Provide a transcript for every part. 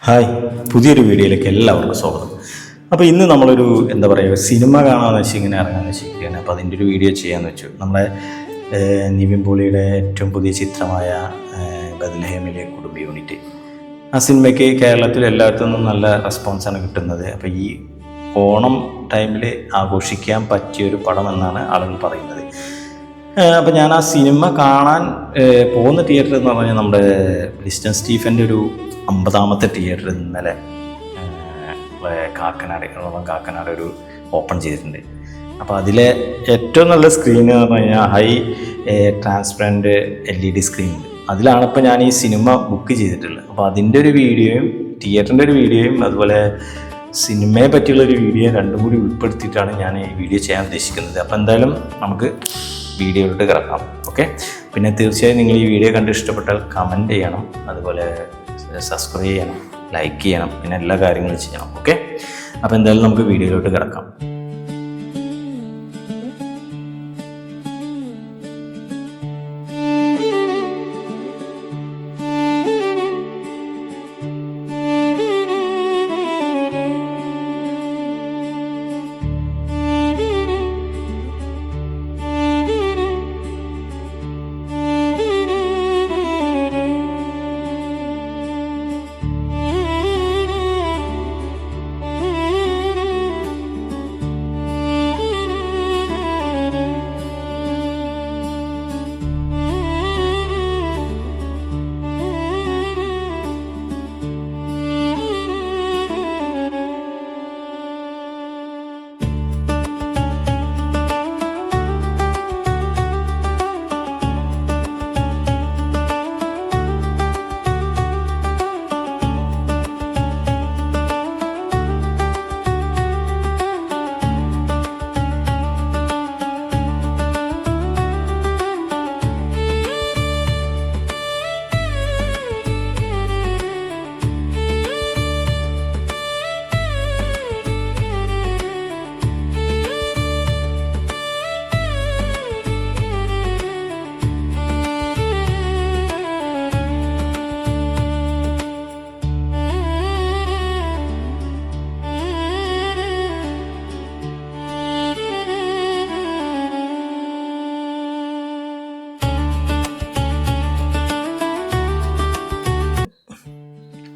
Hi, പുതിയൊരു വീഡിയോയിലേക്ക് എല്ലാവർക്കും സ്വാഗതം. അപ്പോൾ ഇന്ന് നമ്മളൊരു സിനിമ കാണാമെന്ന് വെച്ച് ഇങ്ങനെ ഇറങ്ങാമെന്ന് വെച്ചിരിക്കുകയാണ്. അപ്പോൾ അതിൻ്റെ ഒരു വീഡിയോ ചെയ്യാമെന്ന് വെച്ചു. നമ്മുടെ നിവിൻ പോളിയുടെ ഏറ്റവും പുതിയ ചിത്രമായ ബത്ലഹേമിലെ കുടുംബ യൂണിറ്റ്. ആ സിനിമയ്ക്ക് കേരളത്തിൽ എല്ലായിടത്തും നിന്നും നല്ല റെസ്പോൺസാണ് കിട്ടുന്നത്. അപ്പോൾ ഈ ഓണം ടൈമിൽ ആഘോഷിക്കാൻ പറ്റിയൊരു പടം എന്നാണ് ആളുകൾ പറയുന്നത്. അപ്പോൾ ഞാൻ ആ സിനിമ കാണാൻ പോകുന്ന തിയേറ്റർ എന്ന് പറഞ്ഞാൽ നമ്മുടെ ലിസ്റ്റൻ സ്റ്റീഫൻ്റെ ഒരു 50ാമത്തെ തിയേറ്റർ ഇന്നലെ കാക്കനാട് ഒരു ഓപ്പൺ ചെയ്തിട്ടുണ്ട്. അപ്പോൾ അതിലെ ഏറ്റവും നല്ല സ്ക്രീൻ എന്ന് പറഞ്ഞു കഴിഞ്ഞാൽ ഹൈ ട്രാൻസ്പെറൻറ്റ് LED സ്ക്രീൻ ഉണ്ട്. അതിലാണ് ഇപ്പോൾ ഞാൻ ഈ സിനിമ ബുക്ക് ചെയ്തിട്ടുള്ളത്. അപ്പോൾ അതിൻ്റെ ഒരു വീഡിയോയും തിയേറ്ററിൻ്റെ ഒരു വീഡിയോയും അതുപോലെ സിനിമയെ പറ്റിയുള്ളൊരു വീഡിയോ രണ്ടും കൂടി ഉൾപ്പെടുത്തിയിട്ടാണ് ഞാൻ ഈ വീഡിയോ ചെയ്യാൻ ഉദ്ദേശിക്കുന്നത്. അപ്പോൾ എന്തായാലും നമുക്ക് വീഡിയോയിലോട്ട് കിടക്കാം. ഓക്കെ, പിന്നെ തീർച്ചയായും നിങ്ങൾ ഈ വീഡിയോ കണ്ട് ഇഷ്ടപ്പെട്ടാൽ കമൻറ്റ് ചെയ്യണം, അതുപോലെ സബ്സ്ക്രൈബ് ചെയ്യണം, ലൈക്ക് ചെയ്യണം, പിന്നെ എല്ലാ കാര്യങ്ങളും ചെയ്യണം. ഓക്കെ, അപ്പോൾ എന്തായാലും നമുക്ക് വീഡിയോയിലോട്ട് കിടക്കാം.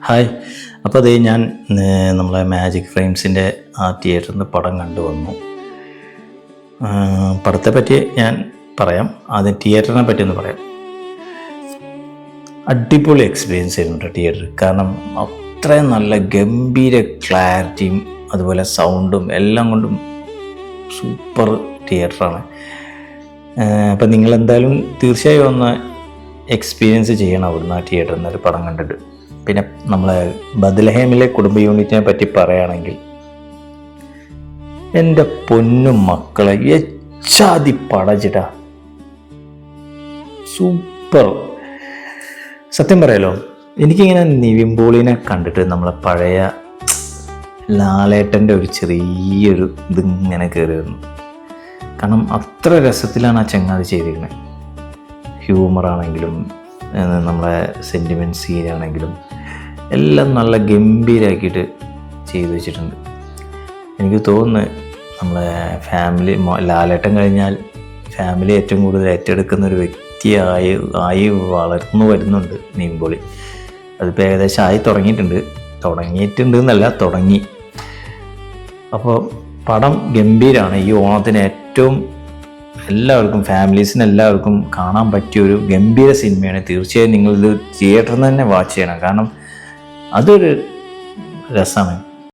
ഹായ്, അപ്പോൾ അതേ ഞാൻ നമ്മളെ മാജിക് ഫ്രെയിംസിൻ്റെ ആ തിയേറ്ററിൽ നിന്ന് പടം കണ്ടുവന്നു. പടത്തെ പറ്റി ഞാൻ പറയാം, ആദ്യം തിയേറ്ററിനെ പറ്റി ഒന്ന് പറയാം. അടിപൊളി എക്സ്പീരിയൻസ് ആയിരുന്നു തിയേറ്റർ. കാരണം അത്രയും നല്ല ഗംഭീര ക്ലാരിറ്റിയും അതുപോലെ സൗണ്ടും എല്ലാം കൊണ്ടും സൂപ്പർ തിയേറ്ററാണ്. അപ്പം നിങ്ങളെന്തായാലും തീർച്ചയായും ഒന്ന് എക്സ്പീരിയൻസ് ചെയ്യണം അവിടുന്ന് ആ തിയേറ്ററിൽ നിന്നൊരു പടം കണ്ടിട്ട്. പിന്നെ നമ്മളെ ബത്ലഹേമിലെ കുടുംബ യൂണിറ്റിനെ പറ്റി പറയുകയാണെങ്കിൽ എൻ്റെ പൊന്നും മക്കളെ എച്ചാതി പടച്ചിട്ടാ, സൂപ്പർ. സത്യം പറയാലോ, എനിക്കിങ്ങനെ നിവിൻ പോളിനെ കണ്ടിട്ട് നമ്മളെ പഴയ ലാലേട്ടൻ്റെ ഒരു ചെറിയൊരു ഇതിങ്ങനെ കയറി വരുന്നു. കാരണം അത്ര രസത്തിലാണ് ആ ചങ്ങാതി ചെയ്തിരിക്കുന്നത്. ഹ്യൂമറാണെങ്കിലും നമ്മളെ സെൻറ്റിമെൻറ്റ് സീനാണെങ്കിലും എല്ലാം നല്ല ഗംഭീരമാക്കിയിട്ട് ചെയ്തു വെച്ചിട്ടുണ്ട്. എനിക്ക് തോന്നുന്നു നമ്മളെ ഫാമിലി ലാലേട്ടൻ കഴിഞ്ഞാൽ ഫാമിലി ഏറ്റവും കൂടുതൽ ഏറ്റെടുക്കുന്ന ഒരു വ്യക്തിയായി വളർന്നു വരുന്നുണ്ട് നിവിൻ പോളി. അതിപ്പോൾ ഏകദേശം തുടങ്ങിയിട്ടുണ്ട് എന്നല്ല, തുടങ്ങി. അപ്പോൾ പടം ഗംഭീരമാണ്. ഈ ഓണത്തിന് ഏറ്റവും എല്ലാവർക്കും ഫാമിലീസിന് എല്ലാവർക്കും കാണാൻ പറ്റിയൊരു ഗംഭീര സിനിമയാണ്. തീർച്ചയായും നിങ്ങളിത് തിയേറ്ററിൽ നിന്ന് തന്നെ വാച്ച് ചെയ്യണം. കാരണം അതൊരു രസമാണ്.